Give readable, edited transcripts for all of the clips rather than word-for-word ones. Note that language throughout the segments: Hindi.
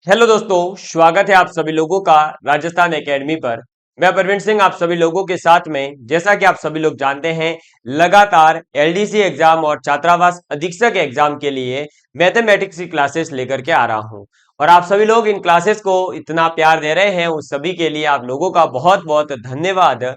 हेलो दोस्तों, स्वागत है आप सभी लोगों का राजस्थान एकेडमी पर। मैं प्रवीण सिंह आप सभी लोगों के साथ में, जैसा कि आप सभी लोग जानते हैं, लगातार एलडीसी एग्जाम और छात्रावास अधीक्षक एग्जाम के लिए मैथमेटिक्स की क्लासेस लेकर के आ रहा हूं। और आप सभी लोग इन क्लासेस को इतना प्यार दे रहे हैं, उस सभी के लिए आप लोगों का बहुत बहुत धन्यवाद।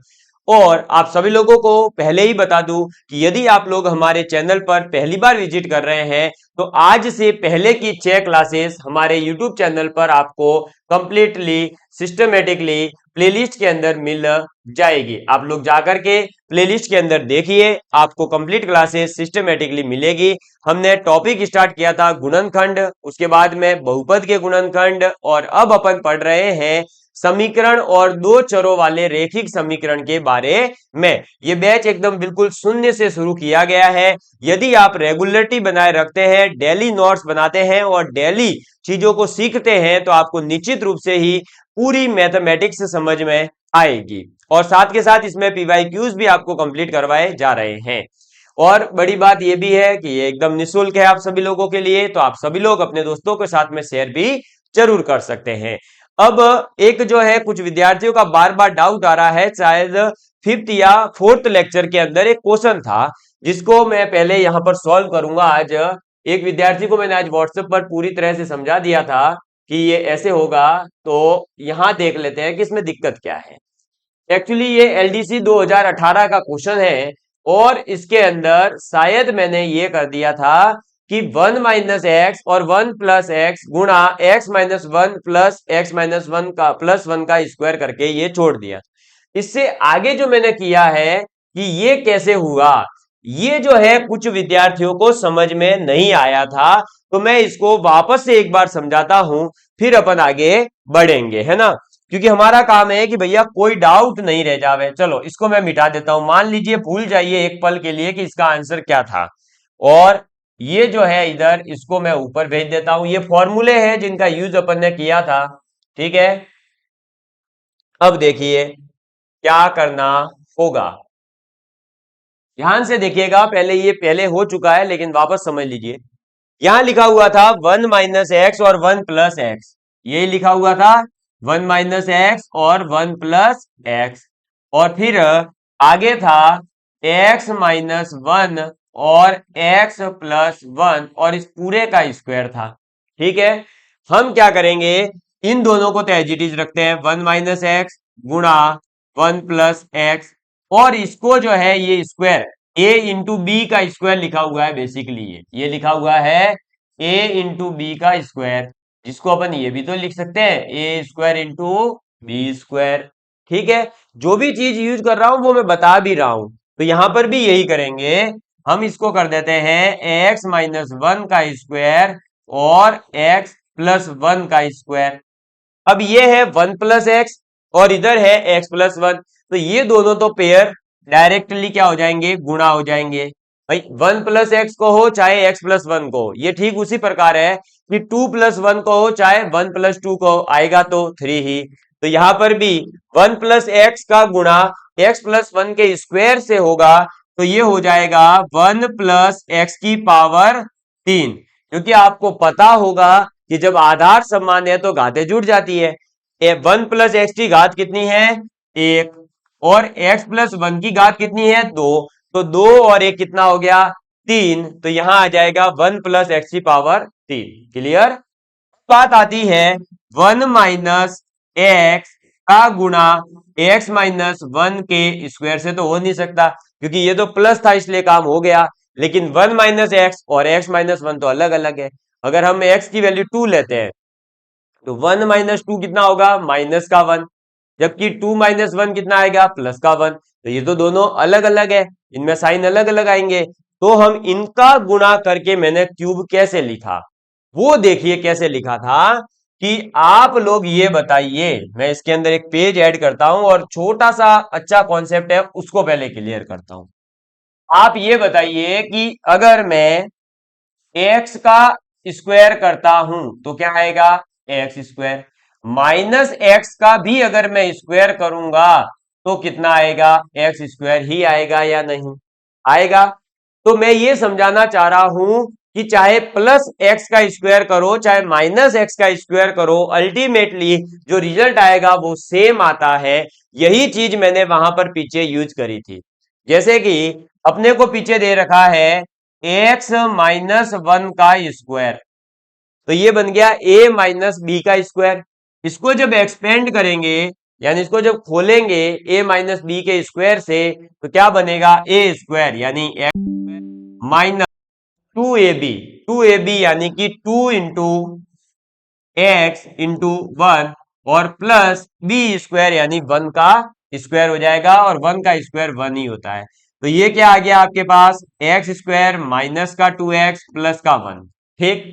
और आप सभी लोगों को पहले ही बता दूं कि यदि आप लोग हमारे चैनल पर पहली बार विजिट कर रहे हैं तो आज से पहले की 6 क्लासेस हमारे YouTube चैनल पर आपको कंप्लीटली सिस्टमेटिकली प्लेलिस्ट के अंदर मिल जाएगी। आप लोग जाकर के प्लेलिस्ट के अंदर देखिए, आपको कंप्लीट क्लासेस सिस्टमेटिकली मिलेगी। हमने टॉपिक स्टार्ट किया था गुणनखंड, उसके बाद में बहुपद के गुणनखंड, और अब अपन पढ़ रहे हैं समीकरण और दो चरों वाले रेखिक समीकरण के बारे में। ये बैच एकदम बिल्कुल शून्य से शुरू किया गया है। यदि आप रेगुलरिटी बनाए रखते हैं, डेली नोट्स बनाते हैं और डेली चीजों को सीखते हैं तो आपको निश्चित रूप से ही पूरी मैथमेटिक्स समझ में आएगी। और साथ के साथ इसमें पीवाईक्यूज भी आपको कंप्लीट करवाए जा रहे हैं। और बड़ी बात यह भी है कि ये एकदम निःशुल्क है आप सभी लोगों के लिए, तो आप सभी लोग अपने दोस्तों के साथ में शेयर भी जरूर कर सकते हैं। अब एक जो है, कुछ विद्यार्थियों का बार बार डाउट आ रहा है, शायद फिफ्थ या फोर्थ लेक्चर के अंदर एक क्वेश्चन था जिसको मैं पहले यहां पर सॉल्व करूंगा। आज एक विद्यार्थी को मैंने आज व्हाट्सएप पर पूरी तरह से समझा दिया था कि ये ऐसे होगा, तो यहां देख लेते हैं कि इसमें दिक्कत क्या है। एक्चुअली ये एलडीसी 2018 का क्वेश्चन है और इसके अंदर शायद मैंने ये कर दिया था कि 1 माइनस एक्स और 1 प्लस एक्स गुणा x minus 1 plus x minus 1 का प्लस 1 का स्क्वायर करके ये छोड़ दिया। इससे आगे जो मैंने किया है कि ये कैसे हुआ, ये जो है कुछ विद्यार्थियों को समझ में नहीं आया था, तो मैं इसको वापस से एक बार समझाता हूं, फिर अपन आगे बढ़ेंगे, है ना। क्योंकि हमारा काम है कि भैया कोई डाउट नहीं रह जावे। चलो इसको मैं मिटा देता हूं। मान लीजिए भूल जाइए एक पल के लिए कि इसका आंसर क्या था, और ये जो है इधर इसको मैं ऊपर भेज देता हूं। ये फॉर्मूले हैं जिनका यूज अपन ने किया था, ठीक है। अब देखिए क्या करना होगा, ध्यान से देखिएगा। पहले ये पहले हो चुका है लेकिन वापस समझ लीजिए। यहां लिखा हुआ था 1 माइनस एक्स और 1 प्लस एक्स, ये लिखा हुआ था 1 माइनस एक्स और 1 प्लस एक्स। और फिर आगे था एक्स माइनस 1 और एक्स प्लस 1, और इस पूरे का स्क्वायर था, ठीक है। हम क्या करेंगे, इन दोनों को तो एज इट इज रखते हैं, 1 माइनस एक्स गुणा 1 प्लस एक्स, और इसको जो है ये स्क्वायर a इंटू बी का स्क्वायर लिखा हुआ है। बेसिकली ये लिखा हुआ है a इंटू बी का स्क्वायर, जिसको अपन ये भी तो लिख सकते हैं ए स्क्वायर इंटू बी स्क्वायर, ठीक है। जो भी चीज यूज कर रहा हूं वो मैं बता भी रहा हूं, तो यहां पर भी यही करेंगे। हम इसको कर देते हैं एक्स माइनस 1 का स्क्वायर और एक्स प्लस 1 का स्क्वायर। अब ये है 1 प्लस एक्स और इधर है एक्स प्लस 1, तो ये दोनों तो पेयर डायरेक्टली क्या हो जाएंगे, गुणा हो जाएंगे। भाई 1 प्लस एक्स को हो चाहे एक्स प्लस 1 को, ये ठीक उसी प्रकार है कि 2 प्लस 1 को हो चाहे 1 प्लस 2 को, आएगा तो 3 ही। तो यहां पर भी 1 प्लस एक्स का गुणा एक्स प्लस 1 के स्क्वायर से होगा, तो ये हो जाएगा 1 प्लस एक्स की पावर 3। क्योंकि आपको पता होगा कि जब आधार समान है तो घातें जुड़ जाती है। 1 प्लस एक्स की घात कितनी है, 1, और x प्लस 1 की घात कितनी है, 2, तो 2 और 1 कितना हो गया, 3, तो यहां आ जाएगा 1 प्लस एक्स की पावर 3। क्लियर। बात आती है 1 माइनस एक्स का गुणा एक्स माइनस 1 के स्क्वायर से, तो हो नहीं सकता क्योंकि ये तो प्लस था इसलिए काम हो गया। लेकिन 1 माइनस एक्स और एक्स माइनस 1 तो अलग अलग है। अगर हम x की वैल्यू 2 लेते हैं तो 1 माइनस 2 कितना होगा, माइनस का 1, जबकि 2 माइनस 1 कितना आएगा, प्लस का 1। तो ये तो दोनों अलग अलग है, इनमें साइन अलग अलग आएंगे। तो हम इनका गुणा करके मैंने क्यूब कैसे लिखा, वो देखिए कैसे लिखा था कि आप लोग ये बताइए। मैं इसके अंदर एक पेज ऐड करता हूं और छोटा सा अच्छा कॉन्सेप्ट है उसको पहले क्लियर करता हूं। आप ये बताइए कि अगर मैं एक्स का स्क्वायर करता हूं तो क्या आएगा, एक्स स्क्वायर। माइनस एक्स का भी अगर मैं स्क्वायर करूंगा तो कितना आएगा, एक्स स्क्वायर ही आएगा या नहीं आएगा। तो मैं ये समझाना चाह रहा हूं कि चाहे प्लस एक्स का स्क्वायर करो चाहे माइनस एक्स का स्क्वायर करो, अल्टीमेटली जो रिजल्ट आएगा वो सेम आता है। यही चीज मैंने वहां पर पीछे यूज करी थी। जैसे कि अपने को पीछे दे रखा है एक्स माइनस वन का स्क्वायर, तो ये बन गया ए माइनस बी का स्क्वायर। इसको जब एक्सपेंड करेंगे यानी इसको जब खोलेंगे ए माइनस बी के स्क्वायर से, तो क्या बनेगा ए स्क्वायर यानी x minus two a b, two a b यानी कि two into x into one और प्लस बी स्क्वायर यानी वन का स्क्वायर हो जाएगा, और वन का स्क्वायर वन ही होता है। तो ये क्या आ गया आपके पास एक्स स्क्वायर माइनस का टू एक्स प्लस का वन। ठीक,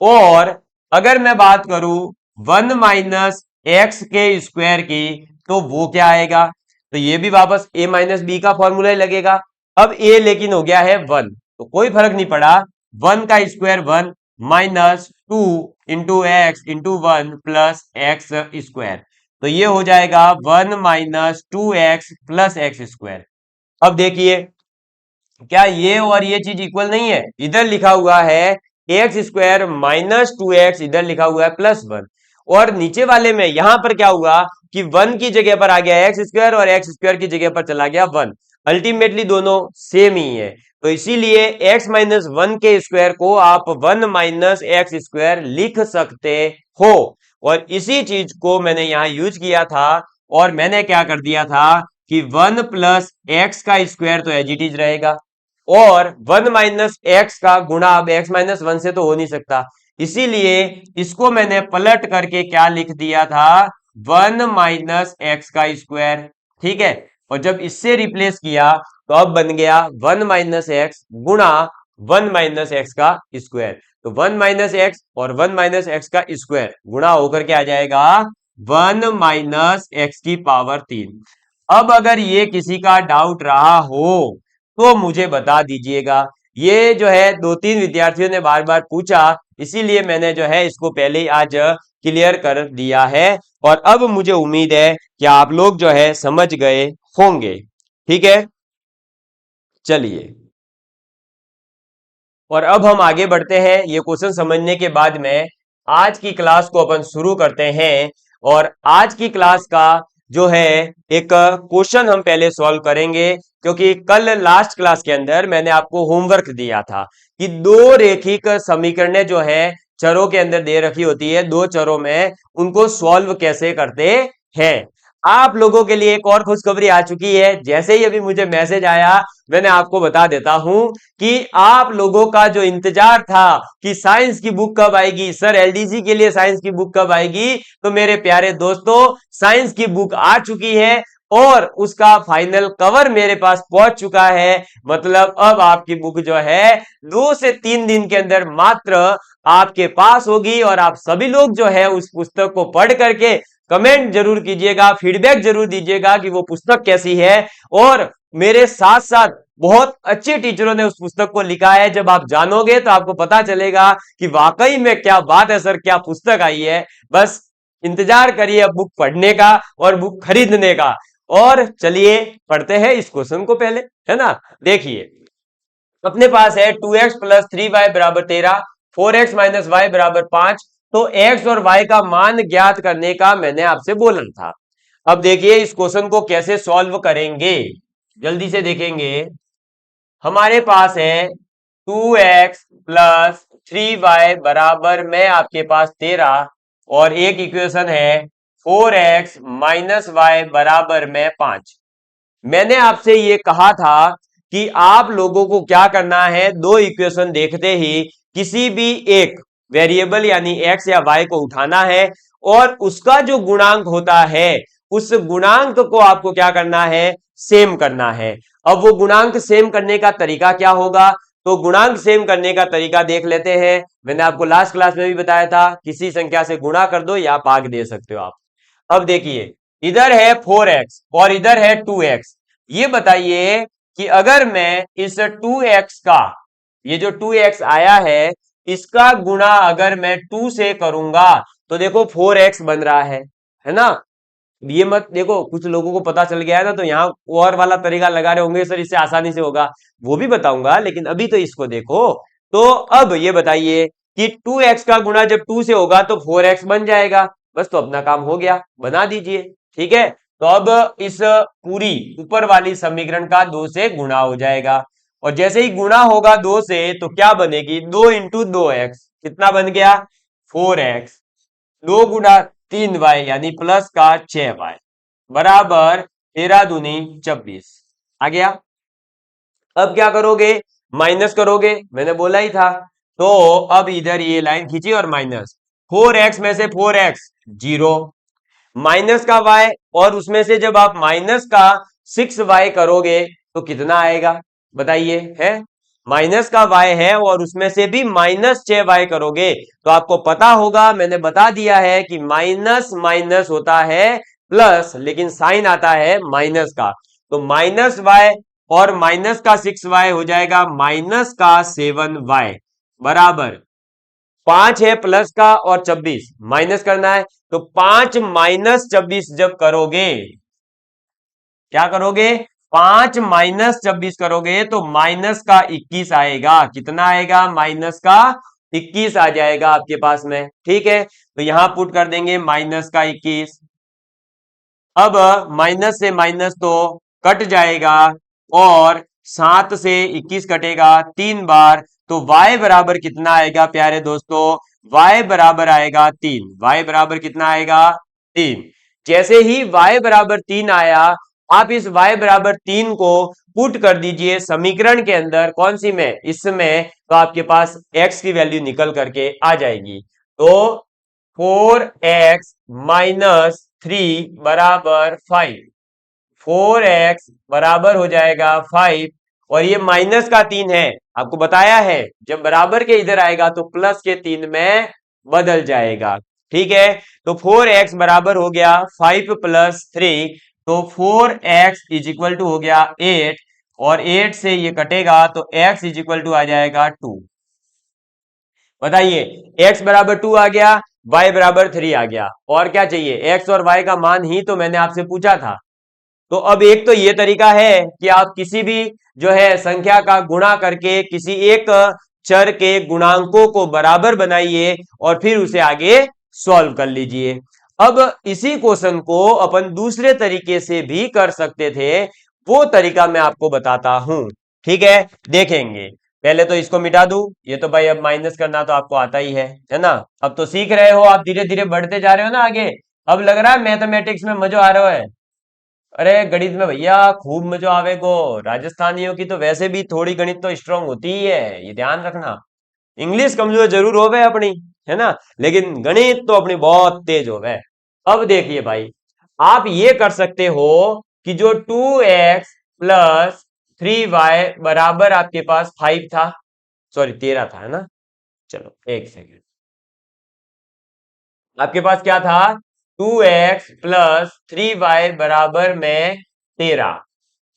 और अगर मैं बात करूं वन माइनस एक्स के स्क्वायर की, तो वो क्या आएगा, तो ये भी वापस ए माइनस बी का फॉर्मूला ही लगेगा। अब ए लेकिन हो गया है वन, तो कोई फर्क नहीं पड़ा, वन का square one minus two into x into one plus x square, तो ये हो जाएगा one minus two x plus x square. अब देखिए क्या ये और ये चीज इक्वल नहीं है, इधर लिखा हुआ है x square minus two x, इधर लिखा हुआ है प्लस वन, और नीचे वाले में यहां पर क्या हुआ कि वन की जगह पर आ गया एक्स स्क्वायर और एक्स स्क्वायर की जगह पर चला गया वन, अल्टीमेटली दोनों सेम ही है। तो इसीलिए एक्स माइनस वन के स्क्वायर को आप वन माइनस एक्स स्क्वायर लिख सकते हो, और इसी चीज को मैंने यहां यूज किया था, और मैंने क्या कर दिया था कि वन प्लस एक्स का स्क्वायर तो एज इट इज रहेगा, और वन माइनस एक्स का गुणा अब एक्स माइनस वन से तो हो नहीं सकता, इसीलिए इसको मैंने पलट करके क्या लिख दिया था वन माइनस एक्स का स्क्वायर। ठीक है, और जब इससे रिप्लेस किया तो अब बन गया वन माइनस एक्स गुणा वन माइनस एक्स का स्क्वायर, तो वन माइनस एक्स और वन माइनस एक्स का स्क्वायर गुणा होकर के आ जाएगा वन माइनस एक्स की पावर तीन। अब अगर ये किसी का डाउट रहा हो तो मुझे बता दीजिएगा। ये जो है दो तीन विद्यार्थियों ने बार बार पूछा, इसीलिए मैंने जो है इसको पहले ही आज क्लियर कर दिया है, और अब मुझे उम्मीद है कि आप लोग जो है समझ गए होंगे। ठीक है, चलिए, और अब हम आगे बढ़ते हैं। ये क्वेश्चन समझने के बाद में आज की क्लास को अपन शुरू करते हैं, और आज की क्लास का जो है एक क्वेश्चन हम पहले सॉल्व करेंगे, क्योंकि कल लास्ट क्लास के अंदर मैंने आपको होमवर्क दिया था कि दो रेखिक समीकरणें जो है चरों के अंदर दे रखी होती है, दो चरों में उनको सॉल्व कैसे करते हैं। आप लोगों के लिए एक और खुशखबरी आ चुकी है, जैसे ही अभी मुझे मैसेज आया मैंने आपको बता देता हूं कि आप लोगों का जो इंतजार था कि साइंस की बुक कब आएगी, सर एलडीसी के लिए साइंस की बुक कब आएगी, तो मेरे प्यारे दोस्तों साइंस की बुक आ चुकी है, और उसका फाइनल कवर मेरे पास पहुंच चुका है। मतलब अब आपकी बुक जो है 2 से 3 दिन के अंदर मात्र आपके पास होगी, और आप सभी लोग जो है उस पुस्तक को पढ़ करके कमेंट जरूर कीजिएगा, फीडबैक जरूर दीजिएगा कि वो पुस्तक कैसी है। और मेरे साथ साथ बहुत अच्छे टीचरों ने उस पुस्तक को लिखा है, जब आप जानोगे तो आपको पता चलेगा कि वाकई में क्या बात है सर, क्या पुस्तक आई है। बस इंतजार करिए अब बुक पढ़ने का और बुक खरीदने का। और चलिए पढ़ते हैं इस क्वेश्चन को पहले, है ना। देखिए अपने पास है 2x प्लस 3y बराबर 13, 4x माइनस वाई बराबर 5, तो x और y का मान ज्ञात करने का मैंने आपसे बोला था। अब देखिए इस क्वेश्चन को कैसे सॉल्व करेंगे, जल्दी से देखेंगे। हमारे पास है 2x प्लस 3y बराबर में आपके पास 13, और एक इक्वेशन है 4x माइनस वाई बराबर में 5। मैंने आपसे ये कहा था कि आप लोगों को क्या करना है, दो इक्वेशन देखते ही किसी भी एक वेरिएबल यानी x या y को उठाना है, और उसका जो गुणांक होता है उस गुणांक को आपको क्या करना है, सेम करना है। अब वो गुणांक सेम करने का तरीका क्या होगा, तो गुणांक सेम करने का तरीका देख लेते हैं। मैंने आपको लास्ट क्लास में भी बताया था, किसी संख्या से गुणा कर दो या भाग दे सकते हो आप। अब देखिए इधर है 4x और इधर है 2x, ये बताइए कि अगर मैं इस 2x का, ये जो 2x आया है इसका गुणा अगर मैं 2 से करूंगा तो देखो 4x बन रहा है ना। ये मत देखो, कुछ लोगों को पता चल गया है ना, तो यहाँ और वाला तरीका लगा रहे होंगे सर इससे आसानी से होगा, वो भी बताऊंगा, लेकिन अभी तो इसको देखो। तो अब ये बताइए कि 2x का गुणा जब 2 से होगा तो 4x बन जाएगा। बस तो अपना काम हो गया, बना दीजिए। ठीक है, तो अब इस पूरी ऊपर वाली समीकरण का 2 से गुणा हो जाएगा, और जैसे ही गुणा होगा 2 से तो क्या बनेगी, 2 इंटू 2x कितना बन गया, 4x, 2 गुणा 3y यानी प्लस का 6y बराबर 13 दूनी 26 आ गया। अब क्या करोगे, माइनस करोगे, मैंने बोला ही था। तो अब इधर ये लाइन खींची और माइनस 4x में से 4x 0, माइनस का y, और उसमें से जब आप माइनस का 6y करोगे तो कितना आएगा बताइए, है माइनस का y है और उसमें से भी माइनस 6y करोगे तो आपको पता होगा, मैंने बता दिया है कि माइनस माइनस होता है प्लस, लेकिन साइन आता है माइनस का। तो माइनस y और माइनस का 6y हो जाएगा माइनस का 7y बराबर 5 है प्लस का और 26 माइनस करना है, तो 5 माइनस 26 जब करोगे, क्या करोगे, 5 माइनस 26 करोगे तो माइनस का 21 आएगा। कितना आएगा, माइनस का 21 आ जाएगा आपके पास में। ठीक है, तो यहां पुट कर देंगे माइनस का 21। अब माइनस से माइनस तो कट जाएगा और 7 से 21 कटेगा 3 बार, तो y बराबर कितना आएगा प्यारे दोस्तों, y बराबर आएगा 3। y बराबर कितना आएगा, 3। जैसे ही y बराबर 3 आया, आप इस y बराबर 3 को पुट कर दीजिए समीकरण के अंदर, कौन सी में, इसमें, तो आपके पास x की वैल्यू निकल करके आ जाएगी। तो 4x माइनस 3 बराबर 5, 4x बराबर हो जाएगा 5, और ये माइनस का 3 है, आपको बताया है जब बराबर के इधर आएगा तो प्लस के 3 में बदल जाएगा। ठीक है, तो 4x बराबर हो गया 5 प्लस 3, तो 4x इज इक्वल टू हो गया 8, और 8 से ये कटेगा तो x इज इक्वल टू आ जाएगा 2। बताइए, x बराबर 2 आ गया, y बराबर 3 आ गया, और क्या चाहिए, x और y का मान ही तो मैंने आपसे पूछा था। तो अब एक तो ये तरीका है कि आप किसी भी जो है संख्या का गुणा करके किसी एक चर के गुणांकों को बराबर बनाइए और फिर उसे आगे सॉल्व कर लीजिए। अब इसी क्वेश्चन को अपन दूसरे तरीके से भी कर सकते थे, वो तरीका मैं आपको बताता हूं। ठीक है, देखेंगे। पहले तो इसको मिटा दूं, ये तो भाई अब माइनस करना तो आपको आता ही है ना। अब तो सीख रहे हो आप, धीरे धीरे बढ़ते जा रहे हो ना आगे। अब लग रहा है मैथमेटिक्स में मजा आ रहा है। अरे गणित में भैया खूब मजा आवेगो, राजस्थानियों की तो वैसे भी थोड़ी गणित तो स्ट्रांग होती ही है, ये ध्यान रखना। इंग्लिश कमजोर जरूर हो गए अपनी, है ना, लेकिन गणित तो अपनी बहुत तेज हो गए। अब देखिए भाई, आप ये कर सकते हो कि जो 2x प्लस 3y बराबर आपके पास 5 था, सॉरी 13 था, है ना, चलो एक सेकेंड, आपके पास क्या था, 2x प्लस 3y बराबर में 13,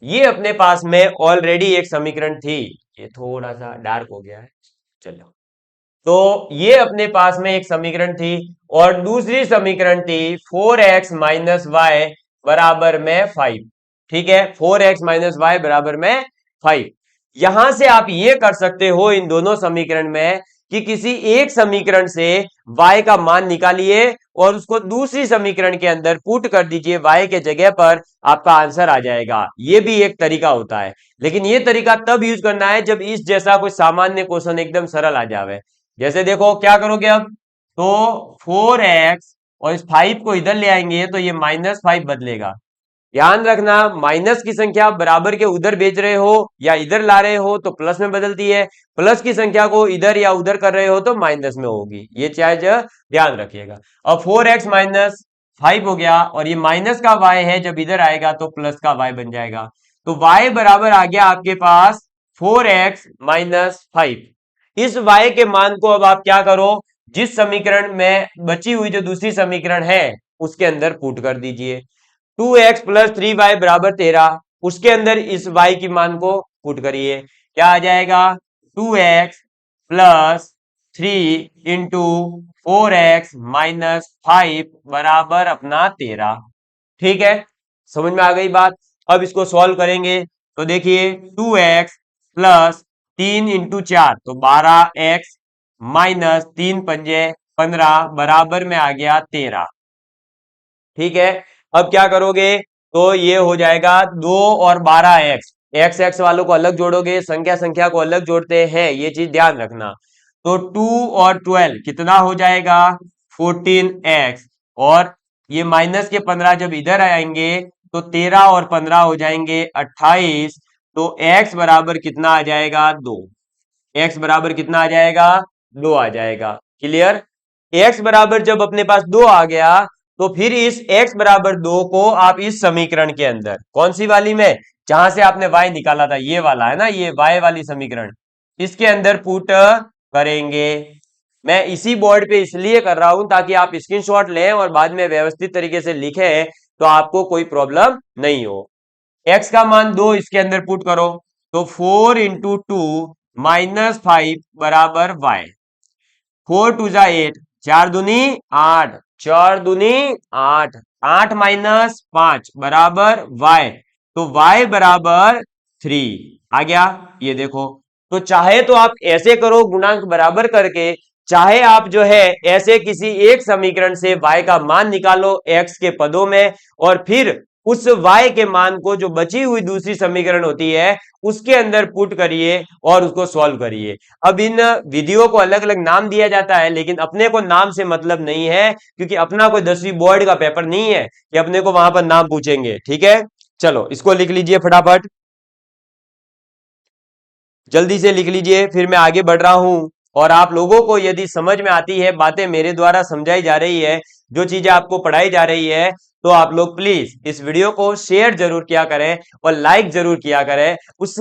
ये अपने पास में ऑलरेडी एक समीकरण थी। ये थोड़ा सा डार्क हो गया है, चलो, तो ये अपने पास में एक समीकरण थी, और दूसरी समीकरण थी 4x माइनस वाई बराबर में 5। ठीक है, 4x माइनस वाई बराबर में 5। यहां से आप ये कर सकते हो इन दोनों समीकरण में कि किसी एक समीकरण से y का मान निकालिए और उसको दूसरी समीकरण के अंदर पुट कर दीजिए, y के जगह पर आपका आंसर आ जाएगा। ये भी एक तरीका होता है, लेकिन ये तरीका तब यूज करना है जब इस जैसा कोई सामान्य क्वेश्चन एकदम सरल आ जावे। जैसे देखो क्या करोगे अब, तो 4x और इस 5 को इधर ले आएंगे तो ये -5 बदलेगा। ध्यान रखना, माइनस की संख्या बराबर के उधर भेज रहे हो या इधर ला रहे हो तो प्लस में बदलती है, प्लस की संख्या को इधर या उधर कर रहे हो तो माइनस में होगी, ये चीज ध्यान रखिएगा। अब 4x माइनस 5 हो गया, और ये माइनस का y है, जब इधर आएगा तो प्लस का y बन जाएगा। तो y बराबर आ गया आपके पास 4x माइनस 5। इस y के मान को अब आप क्या करो, जिस समीकरण में बची हुई जो दूसरी समीकरण है उसके अंदर पुट कर दीजिए। 2x प्लस 3y बराबर 13, उसके अंदर इस y की मान को पुट करिए, क्या आ जाएगा, 2x plus 3 into 4x minus 5 बराबर अपना 13। ठीक है, समझ में आ गई बात। अब इसको सॉल्व करेंगे तो देखिए 2x प्लस 3 इंटू 4 तो 12x माइनस 3 पंजे 15 बराबर में आ गया 13। ठीक है, अब क्या करोगे, तो ये हो जाएगा 2 और 12x, एक्स एक्स वालों को अलग जोड़ोगे, संख्या संख्या को अलग जोड़ते हैं, ये चीज ध्यान रखना। तो 2 और 12 कितना हो जाएगा, 14x, और ये माइनस के 15 जब इधर आएंगे तो 13 और 15 हो जाएंगे 28। तो x बराबर कितना आ जाएगा, 2। x बराबर कितना आ जाएगा, 2 आ जाएगा। क्लियर, x बराबर जब अपने पास 2 आ गया तो फिर इस x बराबर 2 को आप इस समीकरण के अंदर, कौन सी वाली में, जहां से आपने y निकाला था, ये वाला है ना, ये y वाली समीकरण, इसके अंदर पुट करेंगे। मैं इसी बोर्ड पे इसलिए कर रहा हूं ताकि आप स्क्रीनशॉट लें और बाद में व्यवस्थित तरीके से लिखें, तो आपको कोई प्रॉब्लम नहीं हो। x का मान 2 इसके अंदर पुट करो, तो 4 इंटू 2 माइनस 5 बराबर y। 4 टू जा 8, 4 दूनी 8, 4 दूनी 8, 8 माइनस 5 बराबर y, तो y बराबर 3 आ गया। ये देखो, तो चाहे तो आप ऐसे करो गुणांक बराबर करके, चाहे आप जो है ऐसे किसी एक समीकरण से y का मान निकालो x के पदों में, और फिर उस y के मान को जो बची हुई दूसरी समीकरण होती है उसके अंदर पुट करिए और उसको सॉल्व करिए। अब इन विधियों को अलग अलग नाम दिया जाता है, लेकिन अपने को नाम से मतलब नहीं है, क्योंकि अपना कोई 10वीं बोर्ड का पेपर नहीं है कि अपने को वहां पर नाम पूछेंगे। ठीक है, चलो इसको लिख लीजिए फटाफट, जल्दी से लिख लीजिए, फिर मैं आगे बढ़ रहा हूं। और आप लोगों को यदि समझ में आती है, बातें मेरे द्वारा समझाई जा रही है, जो चीजें आपको पढ़ाई जा रही है, तो आप लोग प्लीज इस वीडियो को शेयर जरूर किया करें और लाइक जरूर किया करें। उस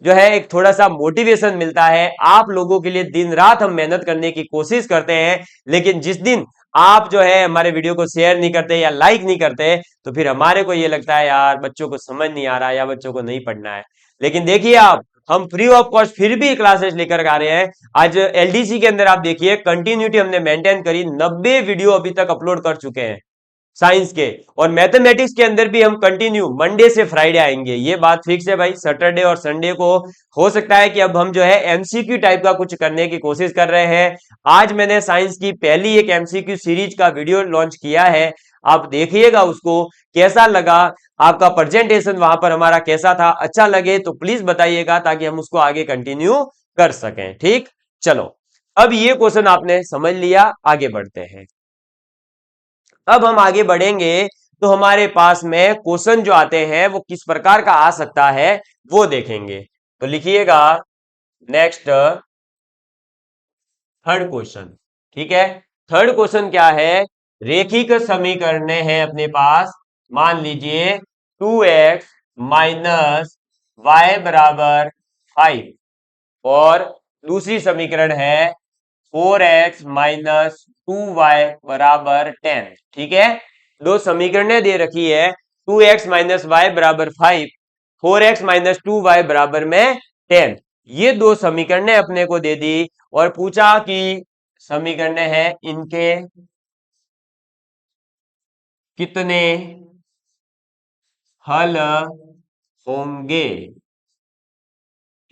जो है एक थोड़ा सा मोटिवेशन मिलता है आप लोगों के लिए। दिन रात हम मेहनत करने की कोशिश करते हैं, लेकिन जिस दिन आप जो है हमारे वीडियो को शेयर नहीं करते या लाइक नहीं करते, तो फिर हमारे को ये लगता है यार बच्चों को समझ नहीं आ रहा या बच्चों को नहीं पढ़ना है। लेकिन देखिए आप, हम फ्री ऑफ कॉस्ट फिर भी क्लासेस लेकर आ रहे हैं। आज एलडीसी के अंदर आप देखिए कंटिन्यूटी हमने मेंटेन करी, 90 वीडियो अभी तक अपलोड कर चुके हैं साइंस के। और मैथमेटिक्स के अंदर भी हम कंटिन्यू मंडे से फ्राइडे आएंगे, ये बात फिक्स है भाई। सैटरडे और संडे को हो सकता है कि अब हम जो है एमसीक्यू टाइप का कुछ करने की कोशिश कर रहे हैं। आज मैंने साइंस की पहली एक एमसीक्यू सीरीज का वीडियो लॉन्च किया है, आप देखिएगा उसको, कैसा लगा आपका प्रेजेंटेशन वहां पर हमारा कैसा था। अच्छा लगे तो प्लीज बताइएगा ताकि हम उसको आगे कंटिन्यू कर सकें। ठीक, चलो अब ये क्वेश्चन आपने समझ लिया, आगे बढ़ते हैं। अब हम आगे बढ़ेंगे तो हमारे पास में क्वेश्चन जो आते हैं वो किस प्रकार का आ सकता है वो देखेंगे। तो लिखिएगा नेक्स्ट थर्ड क्वेश्चन। ठीक है, थर्ड क्वेश्चन क्या है, रेखिक समीकरण है अपने पास। मान लीजिए 2x माइनस वाई बराबर 5 और दूसरी समीकरण है 4x माइनस 2y बराबर 10। ठीक है, दो समीकरणें दे रखी है, 2x माइनस वाई बराबर 5, 4x माइनस 2y बराबर में 10। ये दो समीकरणें अपने को दे दी और पूछा कि समीकरणें हैं इनके कितने हल होंगे।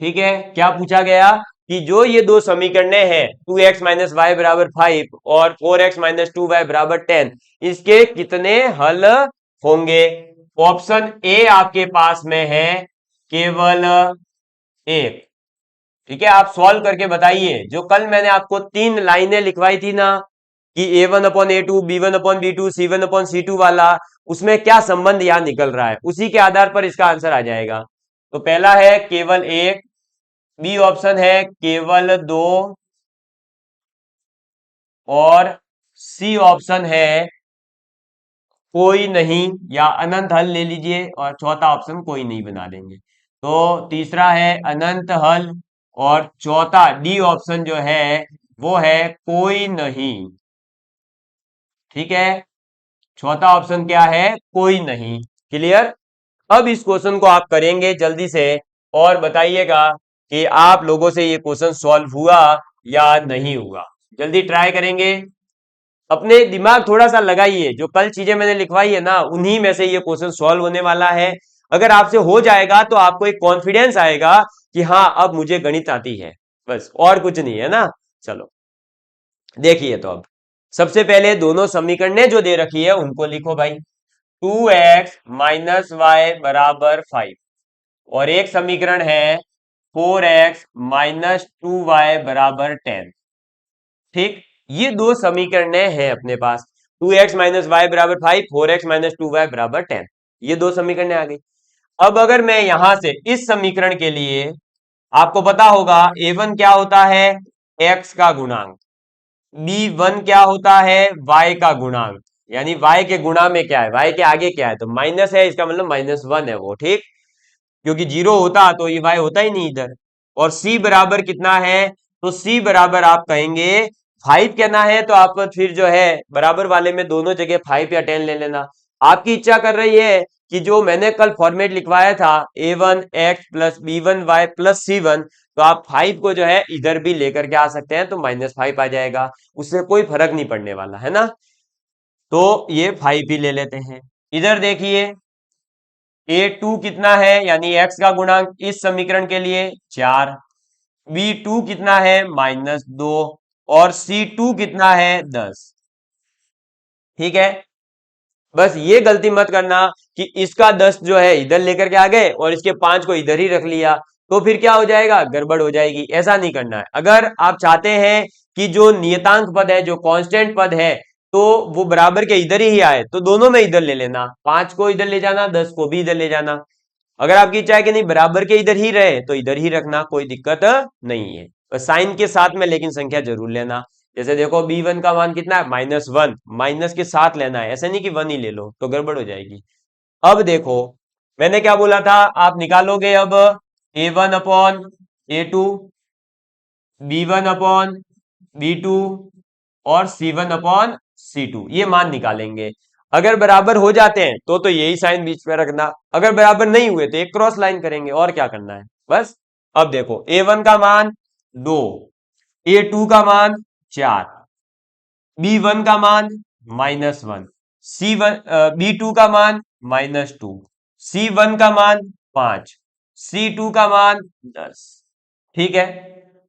ठीक है, क्या पूछा गया कि जो ये दो समीकरणें हैं 2x माइनस वाई बराबर 5 और 4x माइनस 2y बराबर 10, इसके कितने हल होंगे। ऑप्शन ए आपके पास में है केवल एक। ठीक है, आप सॉल्व करके बताइए। जो कल मैंने आपको 3 लाइनें लिखवाई थी ना कि a1/a2 b1/b2 c1/c2 वाला, उसमें क्या संबंध यहां निकल रहा है, उसी के आधार पर इसका आंसर आ जाएगा। तो पहला है केवल एक, बी ऑप्शन है केवल 2, और सी ऑप्शन है कोई नहीं या अनंत हल ले लीजिए, और चौथा ऑप्शन कोई नहीं बना देंगे। तो तीसरा है अनंत हल, और चौथा डी ऑप्शन जो है वो है कोई नहीं। ठीक है, चौथा ऑप्शन क्या है, कोई नहीं। क्लियर, अब इस क्वेश्चन को आप करेंगे जल्दी से और बताइएगा कि आप लोगों से ये क्वेश्चन सॉल्व हुआ या नहीं हुआ। जल्दी ट्राई करेंगे, अपने दिमाग थोड़ा सा लगाइए। जो कल चीजें मैंने लिखवाई है ना, उन्हीं में से ये क्वेश्चन सॉल्व होने वाला है। अगर आपसे हो जाएगा तो आपको एक कॉन्फिडेंस आएगा कि हाँ अब मुझे गणित आती है, बस और कुछ नहीं है ना। चलो देखिए, तो अब सबसे पहले दोनों समीकरणें जो दे रखी है उनको लिखो भाई। 2x माइनस वाई बराबर 5 और एक समीकरण है 4x माइनस 2y बराबर 10। ठीक, ये दो समीकरणें हैं अपने पास। 2x माइनस वाई बराबर 5, 4x माइनस 2y बराबर 10, ये दो समीकरणें आ गई। अब अगर मैं यहां से इस समीकरण के लिए, आपको पता होगा a1 क्या होता है, x का गुणांक, b1 क्या होता है, y का गुणांक, यानी y के गुणा में क्या है, y के आगे क्या है, तो माइनस है, इसका मतलब -1 है वो। ठीक, क्योंकि 0 होता तो ये y होता ही नहीं इधर। और c बराबर कितना है, तो c बराबर आप कहेंगे 5 कहना है, तो आप फिर जो है बराबर वाले में दोनों जगह 5 या 10 ले लेना। आपकी इच्छा कर रही है कि जो मैंने कल फॉर्मेट लिखवाया था a1x plus b1y plus c1, तो आप 5 को जो है इधर भी लेकर के आ सकते हैं, तो -5 आ जाएगा, उससे कोई फर्क नहीं पड़ने वाला है ना। तो ये 5 ही ले लेते हैं। इधर देखिए a2 कितना है, यानी x का गुणांक इस समीकरण के लिए 4, b2 कितना है -2 और c2 कितना है 10। ठीक है, बस ये गलती मत करना कि इसका 10 जो है इधर लेकर के आ गए और इसके 5 को इधर ही रख लिया, तो फिर क्या हो जाएगा, गड़बड़ हो जाएगी। ऐसा नहीं करना है। अगर आप चाहते हैं कि जो नियतांक पद है, जो कांस्टेंट पद है, तो वो बराबर के इधर ही आए, तो दोनों में इधर ले लेना, 5 को इधर ले जाना, 10 को भी इधर ले जाना। अगर आपकी इच्छा है कि नहीं बराबर के इधर ही रहे, तो इधर ही रखना, कोई दिक्कत नहीं है। साइन के साथ में लेकिन संख्या जरूर लेना। जैसे देखो b1 का मान कितना है, -1, माइनस के साथ लेना है, ऐसे नहीं कि 1 ही ले लो तो गड़बड़ हो जाएगी। अब देखो मैंने क्या बोला था, आप निकालोगे अब a1 upon a2, b1 upon b2 और c1 अपॉन c2, ये मान निकालेंगे। अगर बराबर हो जाते हैं तो यही साइन बीच में रखना, अगर बराबर नहीं हुए तो एक क्रॉस लाइन करेंगे, और क्या करना है बस। अब देखो a1 का मान 2, a2 का मान 4, b1 का मान -1, c1 b2 का मान -2, c1 का मान 5, c2 का मान 10। ठीक है,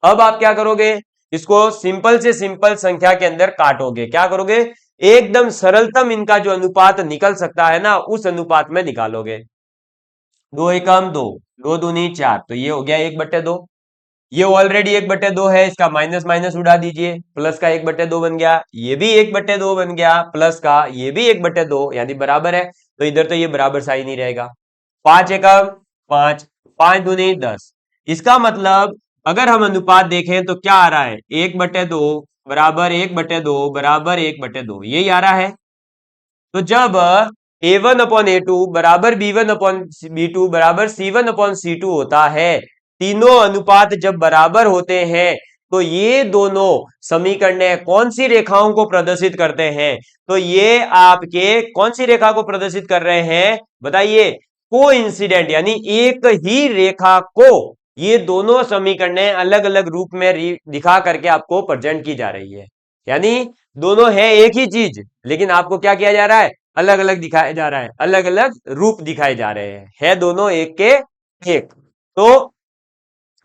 अब आप क्या करोगे, इसको सिंपल से सिंपल संख्या के अंदर काटोगे। क्या करोगे, एकदम सरलतम इनका जो अनुपात निकल सकता है ना, उस अनुपात में निकालोगे। 2 एकम 2, 2 दूनी 4, तो ये हो गया 1/2। ये ऑलरेडी 1/2 है, इसका माइनस माइनस उड़ा दीजिए, प्लस का 1/2 बन गया, ये भी 1/2 बन गया, प्लस का ये भी 1/2, यानी बराबर है, तो इधर तो ये बराबर सा ही नहीं रहेगा। 5 एकम 5, 5 दूनी 10। इसका मतलब अगर हम अनुपात देखें तो क्या आ रहा है, 1/2 बराबर 1/2 बराबर 1/2, यही आ रहा है। तो जब a1 अपॉन a2 बराबर b1 अपॉन b2 बराबर c1 अपॉन c2 होता है, तीनों अनुपात जब बराबर होते हैं, तो ये दोनों समीकरण कौन सी रेखाओं को प्रदर्शित करते हैं, तो ये आपके कौन सी रेखा को प्रदर्शित कर रहे हैं, बताइए, कोइंसिडेंट, यानी एक ही रेखा को ये दोनों समीकरणें अलग अलग रूप में दिखा करके आपको प्रेजेंट की जा रही है। यानी दोनों है एक ही चीज, लेकिन आपको क्या किया जा रहा है, अलग अलग दिखाया जा रहा है, अलग अलग रूप दिखाए जा रहे हैं, है दोनों एक के एक। तो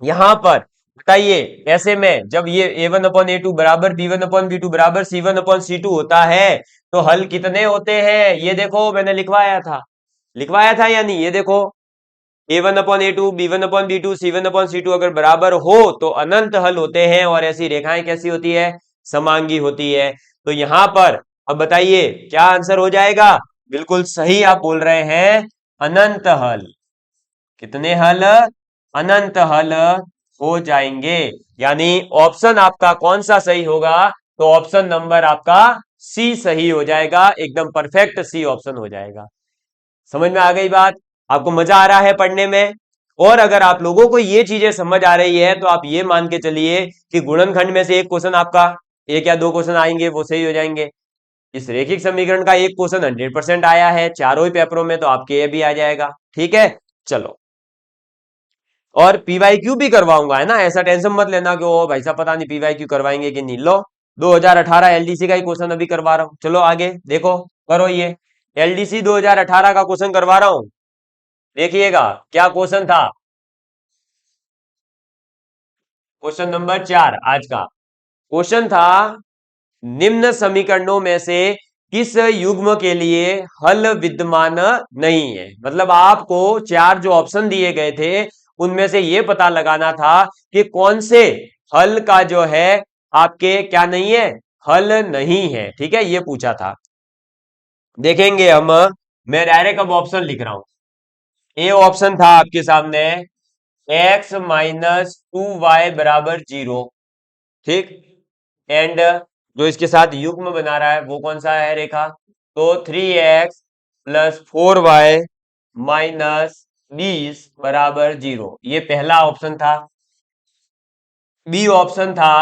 यहां पर बताइए, ऐसे में जब ये a1/a2 बराबर b1/b2 बराबर c1/c2 होता है, तो हल कितने होते हैं, ये देखो मैंने लिखवाया था या नहीं, ये देखो a1/a2 b1/b2 c1/c2 अगर बराबर हो तो अनंत हल होते हैं, और ऐसी रेखाएं कैसी होती है, समांगी होती है। तो यहां पर अब बताइए क्या आंसर हो जाएगा, बिल्कुल सही आप बोल रहे हैं, अनंत हल। कितने हल, अनंत हल हो जाएंगे। यानी ऑप्शन आपका कौन सा सही होगा, तो ऑप्शन नंबर आपका सी सही हो जाएगा, एकदम परफेक्ट सी ऑप्शन हो जाएगा। समझ में आ गई बात, आपको मजा आ रहा है पढ़ने में। और अगर आप लोगों को ये चीजें समझ आ रही है, तो आप ये मान के चलिए कि गुणनखंड में से एक क्वेश्चन आपका, एक या दो क्वेश्चन आएंगे वो सही हो जाएंगे। इस रेखिक समीकरण का एक क्वेश्चन 100% आया है चारों ही पेपरों में, तो आपके ये भी आ जाएगा। ठीक है, चलो, और पीवाईक्यू भी करवाऊंगा, है ना, ऐसा टेंशन मत लेना कि ओ भाई साहब पता नहीं पीवाईक्यू करवाएंगे कि नहीं। लो 2018 एलडीसी का ही क्वेश्चन अभी करवा रहा हूं, चलो आगे देखो, करो ये एलडीसी 2018 का क्वेश्चन करवा रहा हूं, देखिएगा क्या क्वेश्चन था। क्वेश्चन नंबर 4 आज का क्वेश्चन था, निम्न समीकरणों में से किस युग्म के लिए हल विद्यमान नहीं है। मतलब आपको चार जो ऑप्शन दिए गए थे उनमें से यह पता लगाना था कि कौन से हल का जो है आपके क्या नहीं है, हल नहीं है। ठीक है, ये पूछा था। देखेंगे हम, मैं डायरेक्ट अब ऑप्शन लिख रहा हूं। ए ऑप्शन था आपके सामने x माइनस 2y बराबर 0। ठीक, एंड जो इसके साथ युग्म बना रहा है वो कौन सा है रेखा, तो 3x प्लस 4y माइनस 20 बराबर 0, ये पहला ऑप्शन था। बी ऑप्शन था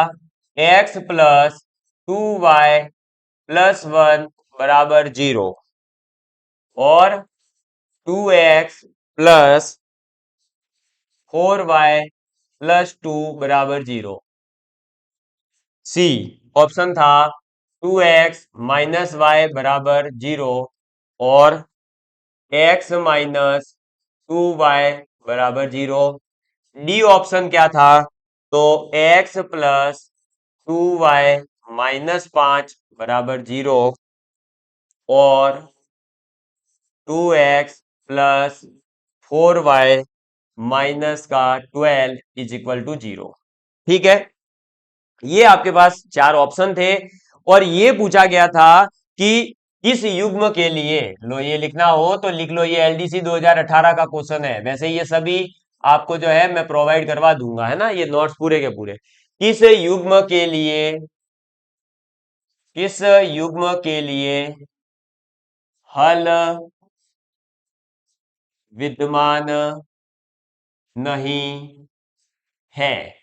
x प्लस 2y प्लस 1 बराबर 0 और 2x प्लस 4y प्लस 2 बराबर 0। सी ऑप्शन था 2x माइनस वाई बराबर 0 और x माइनस 2y बराबर 0। डी ऑप्शन क्या था, तो x प्लस 2y माइनस 5 बराबर 0 और 2x प्लस 4y माइनस का 12 इज इक्वल टू 0। ठीक है, ये आपके पास चार ऑप्शन थे और ये पूछा गया था कि किस युग्म के लिए, लो ये लिखना हो तो लिख लो, ये एलडीसी 2018 का क्वेश्चन है। वैसे ये सभी आपको जो है मैं प्रोवाइड करवा दूंगा, है ना, ये नोट्स पूरे के पूरे। किस युग्म के लिए, किस युग्म के लिए हल विद्यमान नहीं है,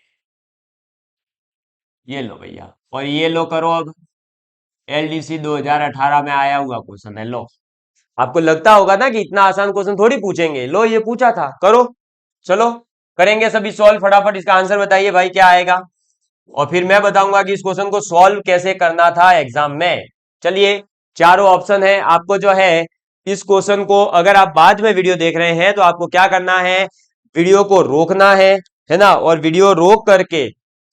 ये लो भैया, और ये लो करो अब, एलडीसी 2018 में आया हुआ क्वेश्चन है। लो, आपको लगता होगा ना कि इतना आसान क्वेश्चन थोड़ी पूछेंगे, लो ये पूछा था, करो। चलो करेंगे सभी सॉल्व, फटाफट इसका आंसर बताइए भाई क्या आएगा, और फिर मैं बताऊंगा कि इस क्वेश्चन को सॉल्व कैसे करना था एग्जाम में। चलिए, चारों ऑप्शन है, आपको जो है इस क्वेश्चन को, अगर आप बाद में वीडियो देख रहे हैं तो आपको क्या करना है, वीडियो को रोकना है ना, और वीडियो रोक करके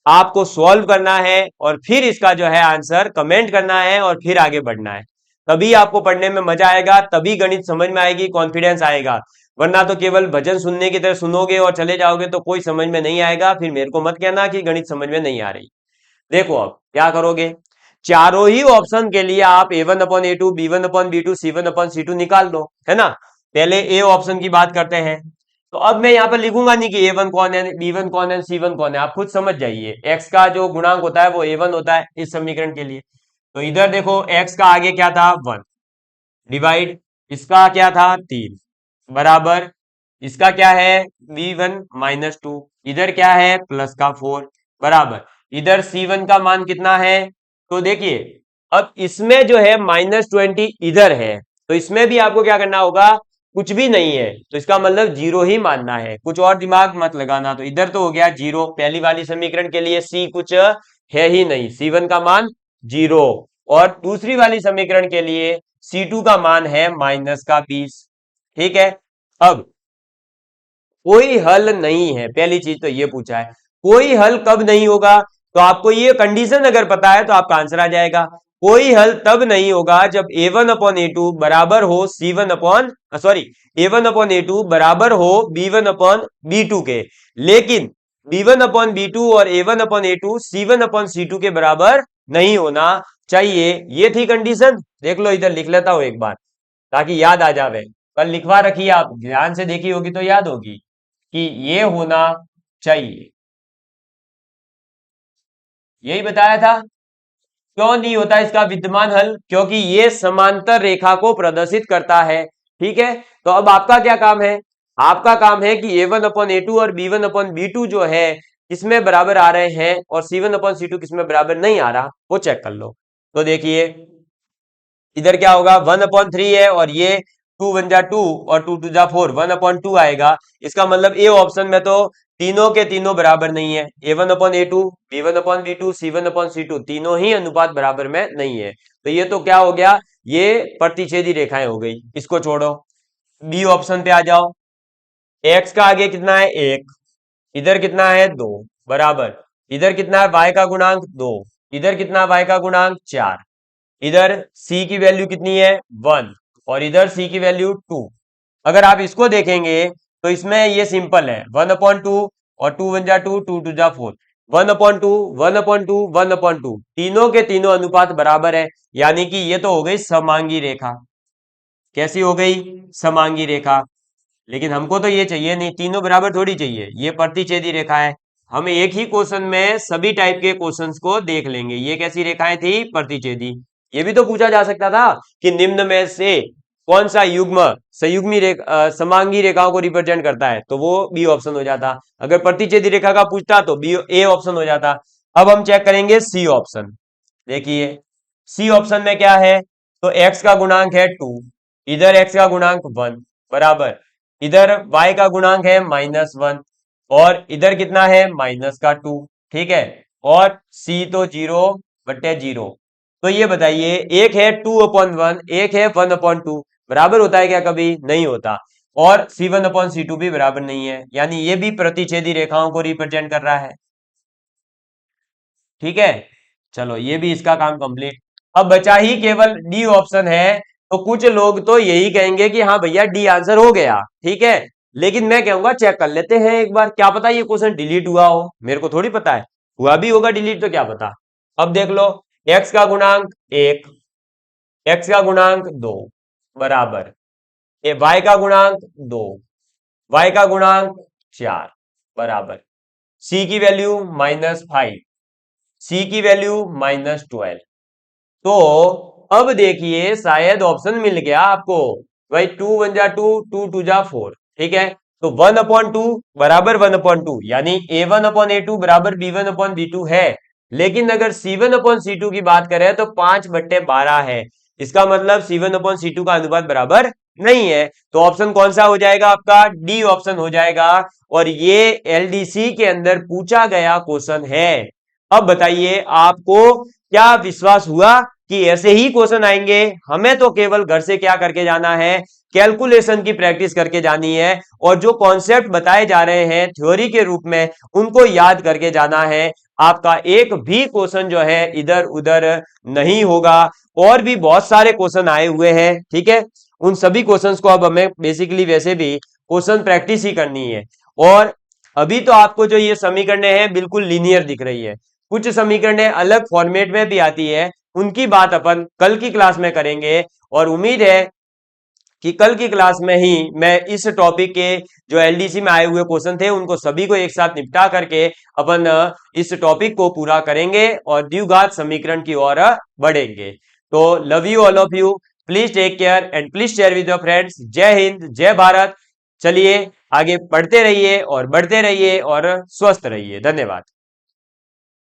आपको सॉल्व करना है और फिर इसका जो है आंसर कमेंट करना है और फिर आगे बढ़ना है। तभी आपको पढ़ने में मजा आएगा, तभी गणित समझ में आएगी, कॉन्फिडेंस आएगा। वरना तो केवल भजन सुनने की तरह सुनोगे और चले जाओगे तो कोई समझ में नहीं आएगा, फिर मेरे को मत कहना कि गणित समझ में नहीं आ रही। देखो अब क्या करोगे, चारों ही ऑप्शन के लिए आप a1 upon a2, b1 upon b2, c1 upon c2 निकाल दो, है ना। पहले ए ऑप्शन की बात करते हैं, तो अब मैं यहाँ पर लिखूंगा नहीं कि a1 कौन है, b1 कौन है, c1 कौन है, आप खुद समझ जाइए। x का जो गुणांक होता है वो a1 होता है इस समीकरण के लिए। तो इधर देखो x का आगे क्या था 1, डिवाइड इसका क्या था 3, बराबर इसका क्या है b1 माइनस 2, इधर क्या है प्लस का 4, बराबर इधर c1 का मान कितना है, तो देखिए अब इसमें जो है -20 इधर है, तो इसमें भी आपको क्या करना होगा, कुछ भी नहीं है तो इसका मतलब 0 ही मानना है, कुछ और दिमाग मत लगाना। तो इधर तो हो गया 0, पहली वाली समीकरण के लिए c कुछ है ही नहीं, c1 का मान 0, और दूसरी वाली समीकरण के लिए c2 का मान है माइनस का 20। ठीक है, अब कोई हल नहीं है, पहली चीज तो ये पूछा है, कोई हल कब नहीं होगा, तो आपको ये कंडीशन अगर पता है तो आपका आंसर आ जाएगा। कोई हल तब नहीं होगा जब a1 अपॉन a2 बराबर हो c1 upon sorry a1 upon a2 बराबर हो b1 अपॉन b2 के, लेकिन b1 अपॉन b2 और a1 upon a2 c1 upon c2 के बराबर नहीं होना चाहिए। ये थी कंडीशन, देख लो इधर लिख लेता हूं एक बार ताकि याद आ जावे, कल लिखवा रखी आप ध्यान से देखी होगी तो याद होगी कि ये होना चाहिए, यही बताया था। क्यों नहीं होता इसका विद्यमान हल, क्योंकि ये समांतर रेखा को प्रदर्शित करता है। ठीक है, तो अब आपका क्या काम है, आपका काम है कि a1 अपॉन a2 और b1 अपॉन b2 जो है किसमें बराबर आ रहे हैं और c1 अपॉन c2 किसमें बराबर नहीं आ रहा, वो चेक कर लो। तो देखिए इधर क्या होगा 1/3 है और ये 2 1 जा 2 और 2 2 जा 4, 1/2 आएगा। इसका मतलब ए ऑप्शन में तो तीनों के तीनों बराबर नहीं है, a1 upon a2, b1 upon b2, c1 upon c2 तीनों ही अनुपात बराबर में नहीं है। तो ये तो क्या हो गया, ये प्रतिच्छेदी रेखाएं हो गई, इसको छोड़ो, बी ऑप्शन पे आ जाओ। x का आगे कितना है 1, इधर कितना है 2, बराबर इधर कितना है y का गुणांक 2, इधर कितना है y का गुणांक 4, इधर c की वैल्यू कितनी है 1 और इधर c की वैल्यू 2। अगर आप इसको देखेंगे तो इसमें ये सिंपल है 1/2 और 2 1 जा 2 2 2 जा 4, 1/2 1/2 1/2, तीनों के तीनों अनुपात बराबर है, यानी कि ये तो हो गई समांगी रेखा। कैसी हो गई? समांगी रेखा। लेकिन हमको तो ये चाहिए नहीं, तीनों बराबर थोड़ी चाहिए, ये प्रतिच्छेदी रेखा है। हम एक ही क्वेश्चन में सभी टाइप के क्वेश्चंस को देख लेंगे। ये कैसी रेखाएं थी? प्रतिच्छेदी। ये भी तो पूछा जा सकता था कि निम्न में से कौन सा युग्म संयुग्मी रेखा समांगी रेखाओं को रिप्रेजेंट करता है, तो वो बी ऑप्शन हो जाता। अगर प्रतिच्छेदी रेखा का पूछता तो बी ए ऑप्शन हो जाता। अब हम चेक करेंगे सी ऑप्शन। देखिए सी ऑप्शन में क्या है, तो x का गुणांक है 2, इधर x का गुणांक 1 बराबर, इधर y का गुणांक है -1 और इधर कितना है -2, ठीक है। और c तो 0/0। तो ये बताइए, एक है 2/1, एक है 1/2, बराबर होता है क्या? कभी नहीं होता। और C1/C2 भी बराबर नहीं है, यानी ये भी प्रतिच्छेदी रेखाओं को रिप्रेजेंट कर रहा है। ठीक है, चलो ये भी इसका काम कंप्लीट। अब बचा ही केवल डी ऑप्शन है, तो कुछ लोग तो यही कहेंगे कि हाँ भैया डी आंसर हो गया, ठीक है। लेकिन मैं कहूंगा चेक कर लेते हैं एक बार, क्या पता ये क्वेश्चन डिलीट हुआ हो, मेरे को थोड़ी पता है, हुआ भी होगा डिलीट तो क्या पता। अब देख लो, x का गुणांक 1, x का गुणांक 2 बराबर, ये y का गुणांक 2, y का गुणांक 4 बराबर, c की वैल्यू -5, c की वैल्यू -12। तो अब देखिए शायद ऑप्शन मिल गया आपको भाई, 2 1 जा 2 2 2 जा 4, ठीक है। तो 1/2 बराबर 1/2, यानी a1/a2 बराबर b1/b2 है। लेकिन अगर c1/c2 की बात करें तो 5/12 है, इसका मतलब c1/c2 का अनुपात बराबर नहीं है। तो ऑप्शन कौन सा हो जाएगा आपका? डी ऑप्शन हो जाएगा। और ये एलडीसी के अंदर पूछा गया क्वेश्चन है। अब बताइए आपको क्या विश्वास हुआ कि ऐसे ही क्वेश्चन आएंगे? हमें तो केवल घर से क्या करके जाना है, कैलकुलेशन की प्रैक्टिस करके जानी है, और जो कॉन्सेप्ट बताए जा रहे हैं थ्योरी के रूप में उनको याद करके जाना है। आपका एक भी क्वेश्चन जो है इधर उधर नहीं होगा। और भी बहुत सारे क्वेश्चन आए हुए हैं, ठीक है। उन सभी क्वेश्चंस को अब हमें बेसिकली वैसे भी क्वेश्चन प्रैक्टिस ही करनी है। और अभी तो आपको जो ये समीकरणें हैं बिल्कुल लीनियर दिख रही है, कुछ समीकरणें अलग फॉर्मेट में भी आती है, उनकी बात अपन कल की क्लास में करेंगे। और उम्मीद है कि कल की क्लास में ही मैं इस टॉपिक के जो एलडीसी में आए हुए क्वेश्चन थे उनको सभी को एक साथ निपटा करके अपन इस टॉपिक को पूरा करेंगे और द्विघात समीकरण की ओर बढ़ेंगे। तो love you all of you, please take care and please share with your friends. जय हिंद, जय भारत। चलिए आगे पढ़ते रहिए और बढ़ते रहिए और स्वस्थ रहिए। धन्यवाद।